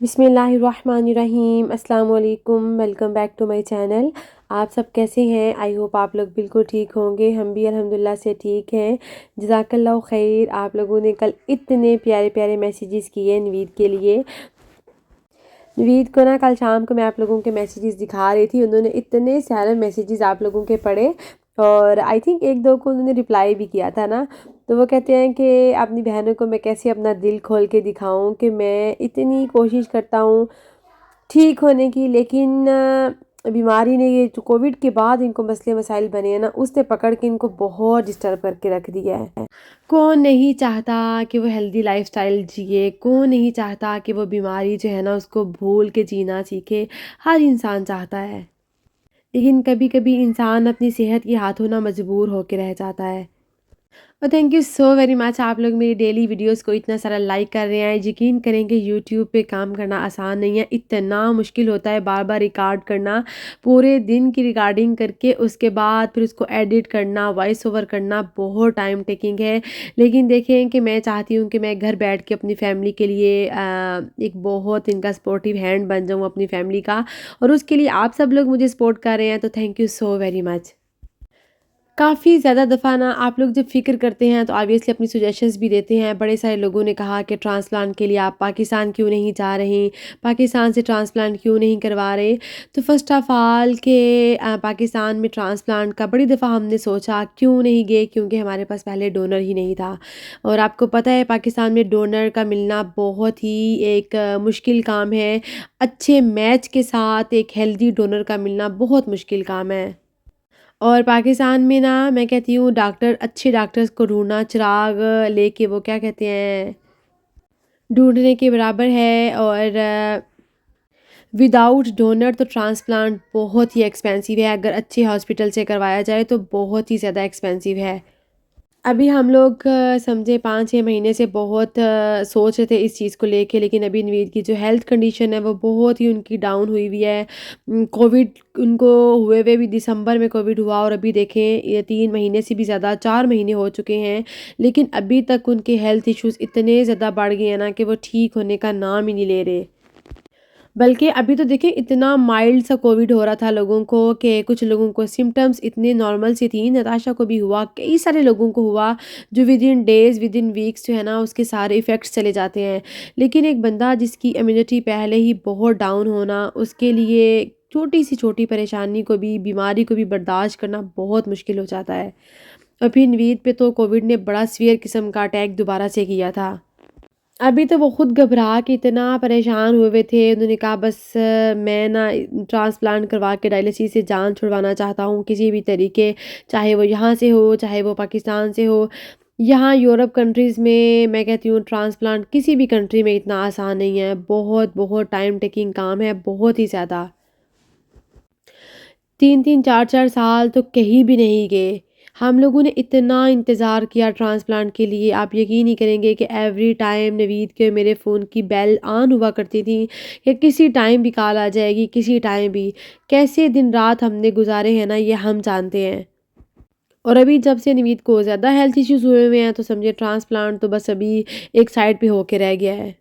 बिस्मिल्लाहिर्रहमानिर्रहीम। अस्सलाम वालेकुम। Welcome back to my channel. आप सब कैसे हैं? आई होप आप लोग बिल्कुल ठीक होंगे। हम भी अल्हम्दुलिल्लाह से ठीक हैं। जज़ाकल्लाह खैर। आप लोगों ने कल इतने प्यारे प्यारे मैसेजेस किए नवीद के लिए। नवीद को ना कल शाम को मैं आप लोगों के मैसेजेस दिखा रही थी, उन्होंने इतने सारे मैसेजेस आप लोगों के पढ़े और आई थिंक एक दो को उन्होंने रिप्लाई भी किया था ना। तो वो कहते हैं कि अपनी बहनों को मैं कैसे अपना दिल खोल के दिखाऊं कि मैं इतनी कोशिश करता हूँ ठीक होने की, लेकिन बीमारी ने, ये जो कोविड के बाद इनको मसले मसाइल बने हैं ना, उसने पकड़ के इनको बहुत डिस्टर्ब करके रख दिया है। कौन नहीं चाहता कि वो हेल्दी लाइफस्टाइल जिए, कौन नहीं चाहता कि वो बीमारी जो है ना उसको भूल के जीना सीखे। हर इंसान चाहता है, लेकिन कभी कभी इंसान अपनी सेहत के हाथों ना मजबूर होकर रह जाता है। और thank you so very much, आप लोग मेरी डेली वीडियोस को इतना सारा लाइक कर रहे हैं। यकीन करेंगे यूट्यूब पे काम करना आसान नहीं है, इतना मुश्किल होता है बार बार रिकॉर्ड करना, पूरे दिन की रिकॉर्डिंग करके उसके बाद फिर उसको एडिट करना, वॉइस ओवर करना बहुत टाइम टेकिंग है। लेकिन देखें कि मैं चाहती हूँ कि मैं घर बैठ के अपनी फैमिली के लिए एक बहुत इनका सपोर्टिव हैंड बन जाऊँ अपनी फैमिली का, और उसके लिए आप सब लोग मुझे सपोर्ट कर रहे हैं, तो thank you so very much. काफ़ी ज़्यादा दफ़ा ना आप लोग जब फ़िक्र करते हैं तो ऑब्वियसली अपनी सजेशंस भी देते हैं। बड़े सारे लोगों ने कहा कि ट्रांसप्लांट के लिए आप पाकिस्तान क्यों नहीं जा रहे, पाकिस्तान से ट्रांसप्लांट क्यों नहीं करवा रहे। तो फ़र्स्ट ऑफ़ ऑल के पाकिस्तान में ट्रांसप्लांट का बड़ी दफ़ा हमने सोचा क्यों नहीं गए, क्योंकि हमारे पास पहले डोनर ही नहीं था। और आपको पता है पाकिस्तान में डोनर का मिलना बहुत ही एक मुश्किल काम है। अच्छे मैच के साथ एक हेल्दी डोनर का मिलना बहुत मुश्किल काम है। और पाकिस्तान में ना मैं कहती हूँ डॉक्टर, अच्छे डॉक्टर्स को ढूँढना चिराग लेके वो क्या कहते हैं, ढूँढने के बराबर है। और विदाउट डोनर तो ट्रांसप्लांट बहुत ही एक्सपेंसिव है, अगर अच्छे हॉस्पिटल से करवाया जाए तो बहुत ही ज़्यादा एक्सपेंसिव है। अभी हम लोग समझे 5-6 महीने से बहुत सोच रहे थे इस चीज़ को लेके, लेकिन अभी नवीद की जो हेल्थ कंडीशन है वो बहुत ही उनकी डाउन हुई हुई है। कोविड उनको हुए हुए भी दिसंबर में कोविड हुआ, और अभी देखें ये 3 महीने से भी ज़्यादा 4 महीने हो चुके हैं, लेकिन अभी तक उनके हेल्थ इश्यूज़ इतने ज़्यादा बढ़ गए हैं ना कि वो ठीक होने का नाम ही नहीं ले रहे। बल्कि अभी तो देखिए इतना माइल्ड सा कोविड हो रहा था लोगों को कि कुछ लोगों को सिम्टम्स इतने नॉर्मल सी थी, नताशा को भी हुआ, कई सारे लोगों को हुआ, जो with in days with in weeks जो है ना उसके सारे इफ़ेक्ट्स चले जाते हैं। लेकिन एक बंदा जिसकी इम्यूनिटी पहले ही बहुत डाउन होना, उसके लिए छोटी सी छोटी परेशानी को भी, बीमारी को भी बर्दाश्त करना बहुत मुश्किल हो जाता है। और फिर नवीद पे तो कोविड ने बड़ा सीवियर किस्म का अटैक दोबारा से किया था। अभी तो वो खुद घबरा के इतना परेशान हुए हुए थे, उन्होंने कहा बस मैं ना ट्रांसप्लांट करवा के डायलिसिस से जान छुड़वाना चाहता हूँ किसी भी तरीके, चाहे वो यहाँ से हो चाहे वो पाकिस्तान से हो। यहाँ यूरोप कंट्रीज़ में मैं कहती हूँ ट्रांसप्लांट किसी भी कंट्री में इतना आसान नहीं है, बहुत बहुत टाइम टेकिंग काम है, बहुत ही ज़्यादा। 3-3 4-4 साल तो कहीं भी नहीं गए। हम लोगों ने इतना इंतज़ार किया ट्रांसप्लांट के लिए, आप यकीन नहीं करेंगे कि एवरी टाइम नवीद के मेरे फ़ोन की बेल ऑन हुआ करती थी कि किसी टाइम भी कॉल आ जाएगी, किसी टाइम भी। कैसे दिन रात हमने गुज़ारे हैं ना, ये हम जानते हैं। और अभी जब से नवीद को ज़्यादा हेल्थ इश्यूज़ हुए हुए हैं तो समझिए ट्रांसप्लांट तो बस अभी एक साइड पे होके रह गया है।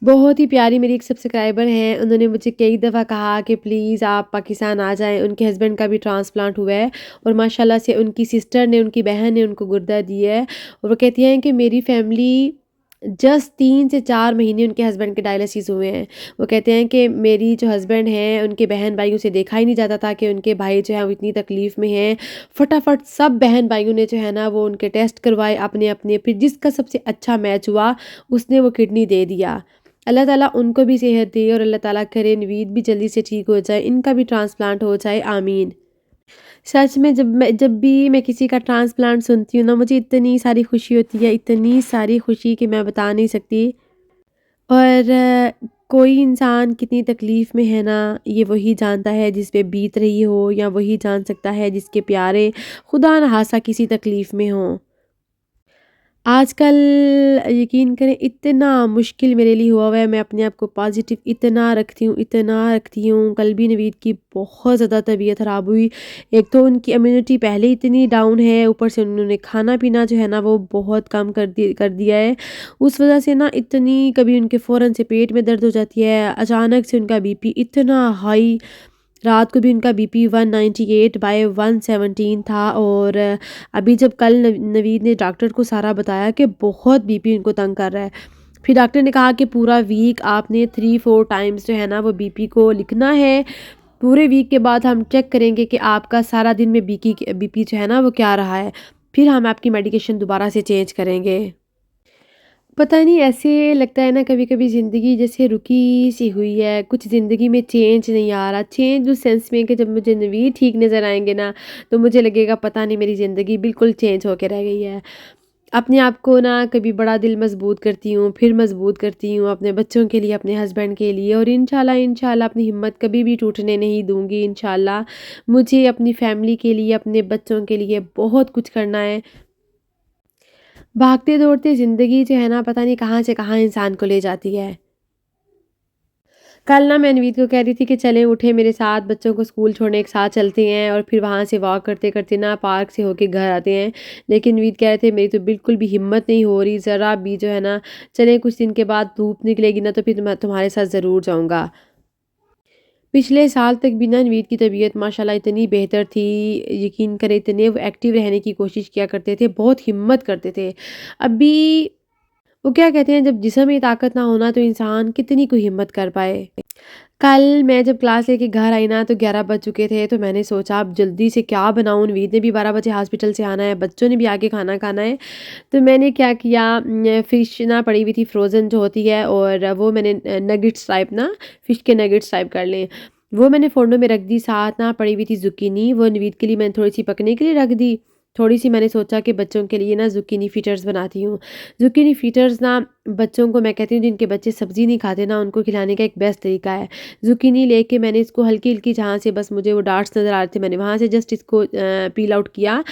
बहुत ही प्यारी मेरी एक सब्सक्राइबर हैं, उन्होंने मुझे कई दफ़ा कहा कि प्लीज़ आप पाकिस्तान आ जाएँ, उनके हस्बैंड का भी ट्रांसप्लांट हुआ है और माशाल्लाह से उनकी सिस्टर ने, उनकी बहन ने उनको गुर्दा दिया है। और वो कहती हैं कि मेरी फैमिली जस्ट 3 से 4 महीने उनके हस्बैंड के डायलिसिस हुए हैं। वो कहते हैं कि मेरी जो हस्बैंड हैं, उनके बहन भाइयों से देखा ही नहीं जाता था कि उनके भाई जो हैं वो इतनी तकलीफ़ में हैं। फटाफट सब बहन भाइयों ने जो है ना वो उनके टेस्ट करवाए अपने-अपने, फिर जिसका सबसे अच्छा मैच हुआ उसने वो किडनी दे दिया। अल्लाह ताला उनको भी सेहत दे और अल्लाह ताला करे नवीद भी जल्दी से ठीक हो जाए, इनका भी ट्रांसप्लांट हो जाए, आमीन। सच में जब भी मैं किसी का ट्रांसप्लांट सुनती हूँ ना, मुझे इतनी सारी खुशी होती है, इतनी सारी खुशी कि मैं बता नहीं सकती। और कोई इंसान कितनी तकलीफ़ में है ना, ये वही जानता है जिस पे बीत रही हो, या वही जान सकता है जिसके प्यारे खुदा न खास्ता किसी तकलीफ़ में हों। आजकल यकीन करें इतना मुश्किल मेरे लिए हुआ हुआ है, मैं अपने आप को पॉज़िटिव इतना रखती हूँ। कल भी नवीद की बहुत ज़्यादा तबीयत ख़राब हुई। एक तो उनकी इम्यूनिटी पहले इतनी डाउन है, ऊपर से उन्होंने खाना-पीना जो है ना वो बहुत कम कर दिया है। उस वज़ह से ना इतनी कभी उनके फ़ौरन से पेट में दर्द हो जाती है, अचानक से उनका बीपी इतना हाई, रात को भी उनका बीपी 198/117 था। और अभी जब कल नवीद ने डॉक्टर को सारा बताया कि बहुत बीपी उनको तंग कर रहा है, फिर डॉक्टर ने कहा कि पूरा वीक आपने 3-4 टाइम्स जो है ना वो बीपी को लिखना है। पूरे वीक के बाद हम चेक करेंगे कि आपका सारा दिन में बीपी जो है ना वो क्या रहा है, फिर हम आपकी मेडिकेशन दोबारा से चेंज करेंगे। पता नहीं ऐसे लगता है ना कभी-कभी ज़िंदगी जैसे रुकी सी हुई है, कुछ ज़िंदगी में चेंज नहीं आ रहा। चेंज उस सेंस में कि जब मुझे नवीद ठीक नज़र आएँगे ना, तो मुझे लगेगा पता नहीं मेरी ज़िंदगी बिल्कुल चेंज होके रह गई है। अपने आप को ना कभी बड़ा दिल मज़बूत करती हूँ, फिर मज़बूत करती हूँ अपने बच्चों के लिए, अपने हस्बैंड के लिए, और इंशाल्लाह अपनी हिम्मत कभी भी टूटने नहीं दूँगी इंशाल्लाह। मुझे अपनी फ़ैमिली के लिए, अपने बच्चों के लिए बहुत कुछ करना है। भागते-दौड़ते ज़िंदगी जो है ना पता नहीं कहाँ से कहाँ इंसान को ले जाती है। कल ना मैं नवीद को कह रही थी कि चलें उठे मेरे साथ, बच्चों को स्कूल छोड़ने एक साथ चलते हैं और फिर वहाँ से वॉक करते-करते ना पार्क से होके घर आते हैं। लेकिन नवीद कह रहे थे मेरी तो बिल्कुल भी हिम्मत नहीं हो रही, ज़रा भी जो है ना, चलें कुछ दिन के बाद धूप निकलेगी ना तो फिर मैं तुम्हारे साथ ज़रूर जाऊँगा। पिछले साल तक भी ना नवीद की तबीयत माशाल्लाह इतनी बेहतर थी, यकीन करें इतने वो एक्टिव रहने की कोशिश किया करते थे, बहुत हिम्मत करते थे। अभी वो क्या कहते हैं, जब जिस्म में ताकत ना हो ना तो इंसान कितनी कोई हिम्मत कर पाए। कल मैं जब क्लास लेके घर आई ना तो 11 बज चुके थे, तो मैंने सोचा अब जल्दी से क्या बनाऊँ, नवीद ने भी 12 बजे हॉस्पिटल से आना है, बच्चों ने भी आके खाना खाना है। तो मैंने क्या किया, फ़िश ना पड़ी हुई थी फ्रोज़न जो होती है, और वो मैंने नगेट्स टाइप ना, फ़िश के नगेट्स टाइप कर लें, वो मैंने फ़ोरनों में रख दी। साथ ना पड़ी हुई थी ज़ुकीनी, वो नवीद के लिए मैंने थोड़ी-सी पकने के लिए रख दी। थोड़ी-सी मैंने सोचा कि बच्चों के लिए ना ज़ुकीनी फ़िटर्स बनाती हूँ। ज़ुकीनी फ़िटर्स ना बच्चों को, मैं कहती हूँ जिनके बच्चे सब्ज़ी नहीं खाते ना, उनको खिलाने का एक बेस्ट तरीका है। ज़ुकीनी लेके मैंने इसको हल्की-हल्की, जहाँ से बस मुझे वो डार्ट्स नज़र आ रहे थे, मैंने वहाँ से जस्ट इसको पील आउट किया।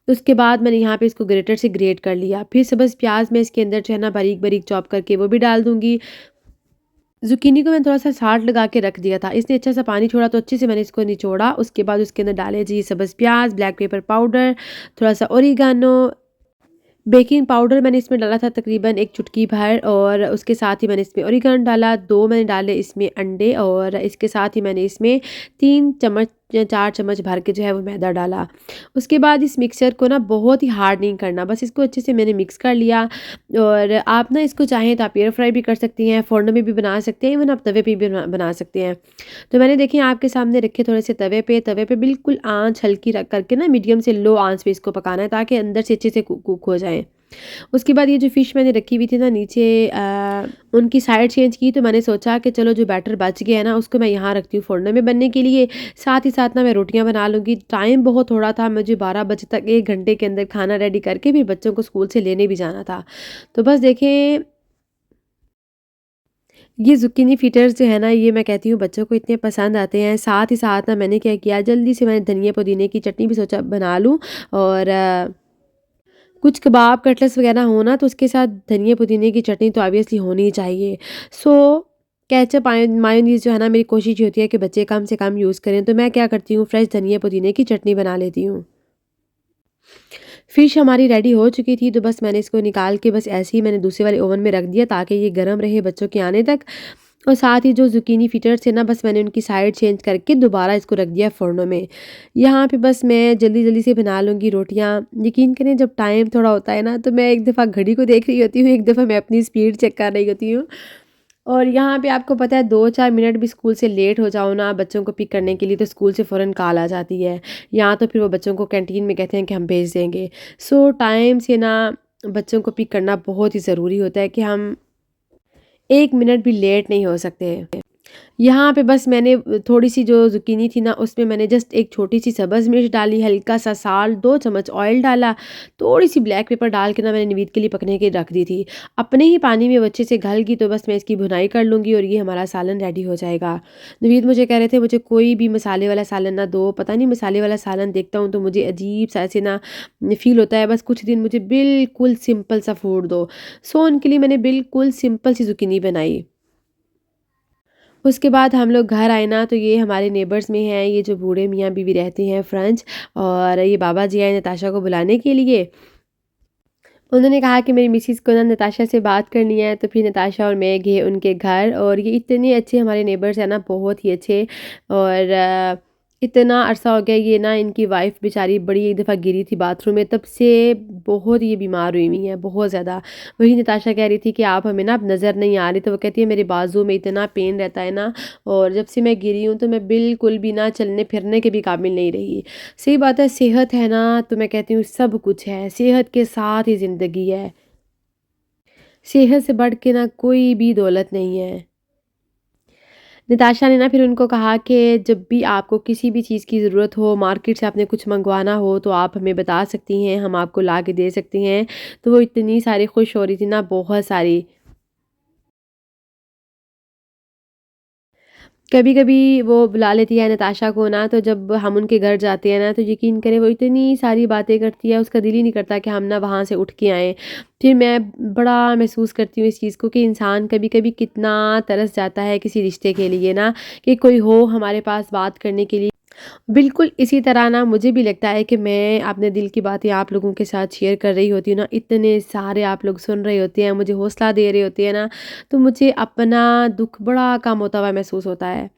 उसके बाद मैंने यहाँ पे इसको ग्रेटर से ग्रेट कर लिया। फिर सब्ज़ प्याज़ मैं इसके अंदर जो है ना बारीक-बारीक चॉप करके वो भी डाल दूँगी। ज़ुकीनी को मैंने थोड़ा-सा साल्ट लगा के रख दिया था। इसने अच्छा-सा पानी छोड़ा तो अच्छे से मैंने इसको निचोड़ा। उसके बाद उसके अंदर डाले जी सब्ज़ प्याज़, ब्लैक पेपर पाउडर, थोड़ा-सा ओरिगानो, बेकिंग पाउडर मैंने इसमें डाला था तकरीबन 1 चुटकी भर, और उसके साथ ही मैंने इसमें ओरिगानो डाला, 2 मैंने डाले इसमें अंडे, और इसके साथ ही मैंने इसमें 3 चम्मच या 4 चम्मच भर के जो है वो मैदा डाला। उसके बाद इस मिक्सचर को ना बहुत ही हार्ड नहीं करना, बस इसको अच्छे से मैंने मिक्स कर लिया। और आप ना इसको चाहें तो आप एयर फ्राई भी कर सकती हैं, फ़ोरनों में भी बना सकते हैं, इवन आप तवे पे भी बना सकते हैं। तो मैंने देखिए आपके सामने रखे थोड़े से तवे पे बिल्कुल आँच हल्की रख करके ना मीडियम से लो आँच पे इसको पकाना है, ताकि अंदर से अच्छे से कुक हो जाएँ। उसके बाद ये जो फ़िश मैंने रखी हुई थी ना नीचे, उनकी साइड चेंज की, तो मैंने सोचा कि चलो जो बैटर बच गया है ना उसको मैं यहाँ रखती हूँ फ़ोरनों में बनने के लिए। साथ ही साथ ना मैं रोटियाँ बना लूँगी। टाइम बहुत थोड़ा था, मुझे 12 बजे तक 1 घंटे के अंदर खाना रेडी करके फिर बच्चों को स्कूल से लेने भी जाना था। तो बस देखें, ये ज़ुकीनी फ़िटर्स जो है ना, ये मैं कहती हूँ बच्चों को इतने पसंद आते हैं। साथ ही साथ ना मैंने क्या किया, जल्दी से मैंने धनिया पुदीने की चटनी भी सोचा बना लूँ, और कुछ कबाब कटलेट्स वगैरह हो ना तो उसके साथ धनिया पुदीने की चटनी तो ऑब्वियसली होनी ही चाहिए। सो केचप मायोनीज़ जो है ना, मेरी कोशिश ये होती है कि बच्चे कम से कम यूज़ करें, तो मैं क्या करती हूँ फ्रेश धनिया पुदीने की चटनी बना लेती हूँ। फ़िश हमारी रेडी हो चुकी थी, तो बस मैंने इसको निकाल के बस ऐसे ही मैंने दूसरे वाले ओवन में रख दिया, ताकि ये गर्म रहे बच्चों के आने तक। और साथ ही जो ज़ुकीनी फ़िटर्स थे ना, बस मैंने उनकी साइड चेंज करके दोबारा इसको रख दिया फ़ोरनों में। यहाँ पे बस मैं जल्दी-जल्दी से बना लूँगी रोटियाँ। यकीन करें जब टाइम थोड़ा होता है ना, तो मैं एक दफ़ा घड़ी को देख रही होती हूँ, एक दफ़ा मैं अपनी स्पीड चेक कर रही होती हूँ। और यहाँ पे आपको पता है 2-4 मिनट भी स्कूल से लेट हो जाओ ना बच्चों को पिक करने के लिए, तो स्कूल से फ़ौरन कॉल आ जाती है। या तो फिर वो बच्चों को कैंटीन में कहते हैं कि हम भेज देंगे। सो टाइम से ना बच्चों को पिक करना बहुत ही ज़रूरी होता है कि हम 1 मिनट भी लेट नहीं हो सकते। यहाँ पे बस मैंने थोड़ी-सी जो ज़ुकीनी थी ना, उसमें मैंने जस्ट एक छोटी-सी सब्ज़ मिर्च डाली, हल्का-सा साल्ट, 2 चम्मच ऑयल डाला, थोड़ी-सी ब्लैक पेपर डाल के ना मैंने नवीद के लिए पकने के रख दी थी। अपने ही पानी में वो अच्छे से गल गई तो बस मैं इसकी भुनाई कर लूँगी और ये हमारा सालन रेडी हो जाएगा। नवीद मुझे कह रहे थे मुझे कोई भी मसाले वाला सालन ना दो, पता नहीं मसाले वाला सालन देखता हूँ तो मुझे अजीब-सा ऐसे ना फ़ील होता है, बस कुछ दिन मुझे बिल्कुल सिंपल सा फूड दो। सो उनके लिए मैंने बिल्कुल सिंपल सी ज़ुकीनी बनाई। उसके बाद हम लोग घर आए ना तो ये हमारे नेबर्स में हैं, ये जो बूढ़े मियाँ बीवी रहते हैं फ्रेंच, और ये बाबा जी आए नताशा को बुलाने के लिए। उन्होंने कहा कि मेरी मिसेज़ को ना नताशा से बात करनी है, तो फिर नताशा और मैं गए उनके घर, और ये इतने अच्छे हमारे नेबर्स हैं ना, बहुत ही अच्छे। और इतना अरसा हो गया, ये ना इनकी वाइफ़ बेचारी बड़ी एक दफ़ा गिरी थी बाथरूम में, तब से बहुत ये बीमार हुई हुई हैं, बहुत ज़्यादा। वही नताशा कह रही थी कि आप हमें ना अब नज़र नहीं आ रही, तो वो कहती है मेरे बाजू में इतना पेन रहता है ना, और जब से मैं गिरी हूँ तो मैं बिल्कुल भी ना चलने फिरने के भी काबिल नहीं रही। सही बात है, सेहत है ना तो मैं कहती हूँ सब कुछ है, सेहत के साथ ही ज़िंदगी है। सेहत से बढ़ के ना कोई भी दौलत नहीं है। नताशा ने ना फिर उनको कहा कि जब भी आपको किसी भी चीज़ की ज़रूरत हो, मार्केट से आपने कुछ मँगवाना हो तो आप हमें बता सकती हैं, हम आपको ला के दे सकते हैं। तो वो इतनी सारी खुश हो रही थी ना, बहुत सारी। कभी-कभी वो बुला लेती है नताशा को ना, तो जब हम उनके घर जाते हैं ना, तो यकीन करें वो इतनी सारी बातें करती है, उसका दिल ही नहीं करता कि हम ना वहाँ से उठ के आएँ। फिर मैं बड़ा महसूस करती हूँ इस चीज़ को कि इंसान कभी-कभी कितना तरस जाता है किसी रिश्ते के लिए ना, कि कोई हो हमारे पास बात करने के लिए। बिल्कुल इसी तरह ना मुझे भी लगता है कि मैं अपने दिल की बातें आप लोगों के साथ शेयर कर रही होती हूँ ना, इतने सारे आप लोग सुन रहे होते हैं, मुझे हौसला दे रहे होते हैं ना, तो मुझे अपना दुःख बड़ा कम होता हुआ महसूस होता है।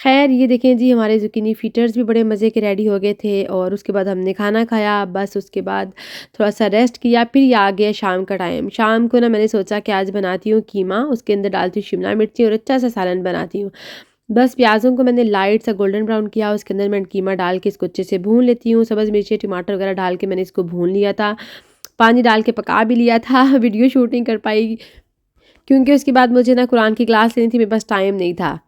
ख़ैर ये देखें जी, हमारे ज़ुकीनी फ़िटर्स भी बड़े मज़े के रेडी हो गए थे, और उसके बाद हमने खाना खाया, बस उसके बाद थोड़ा-सा रेस्ट किया, फिर ये आ गया शाम का टाइम। शाम को ना मैंने सोचा कि आज बनाती हूँ कीमा, उसके अंदर डालती हूँ शिमला मिर्ची और अच्छा-सा सालन बनाती हूँ। बस प्याज़ों को मैंने लाइट सा गोल्डन ब्राउन किया, उसके अंदर मैं कीमा डाल के इसको अच्छे से भून लेती हूँ। सब्ज़ मिर्ची, टमाटर वगैरह डाल के मैंने इसको भून लिया था। पानी डाल के पका भी लिया था। वीडियो शूट नहीं कर पाई क्योंकि उसके बाद मुझे ना कुरान की क्लास लेनी थी, मेरे पास टाइम नहीं था।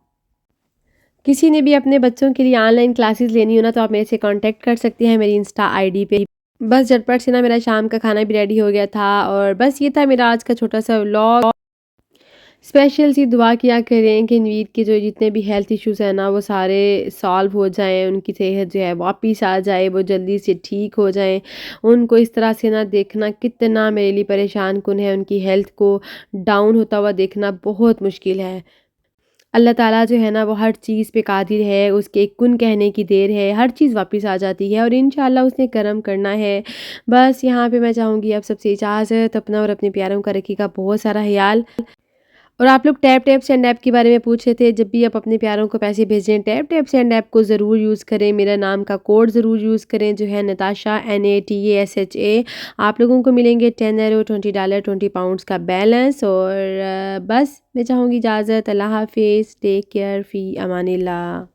किसी ने भी अपने बच्चों के लिए ऑनलाइन क्लासेस लेनी हो ना, तो आप मेरे से कॉन्टैक्ट कर सकती हैं मेरी इंस्टा आईडी पे। बस झटपट से ना मेरा शाम का खाना भी रेडी हो गया था, और बस ये था मेरा आज का छोटा-सा व्लॉग। स्पेशल सी दुआ किया करें कि नवीद के जो जितने भी हेल्थ इश्यूज़ हैं ना, वो सारे सॉल्व हो जाएँ, उनकी सेहत जो है वापस आ जाए, वो जल्दी से ठीक हो जाएँ। उनको इस तरह से ना देखना कितना मेरे लिए परेशान कुन है, उनकी हेल्थ को डाउन होता हुआ देखना बहुत मुश्किल है। अल्लाह ताला जो है ना वो हर चीज़ पे कादिर है, उसके एक कुन कहने की देर है, हर चीज़ वापस आ जाती है, और इंशाअल्लाह उसने करम करना है। बस यहाँ पे मैं चाहूँगी आप सबसे इजाज़त, अपना और अपने प्यारों का रखिएगा बहुत सारा ख़याल। और आप लोग टैप टैप सेंड ऐप के बारे में पूछ रहे थे, जब भी आप अपने प्यारों को पैसे भेजें टैप टैप सेंड ऐप को ज़रूर यूज़ करें, मेरा नाम का कोड ज़रूर यूज़ करें जो है नताशा NATASHA। आप लोगों को मिलेंगे €10 $20 £20 का बैलेंस। और बस मैं चाहूँगी इजाज़त, अल्लाह हाफ़िज़, टेक केयर, फ़ी अमानिल्लाह।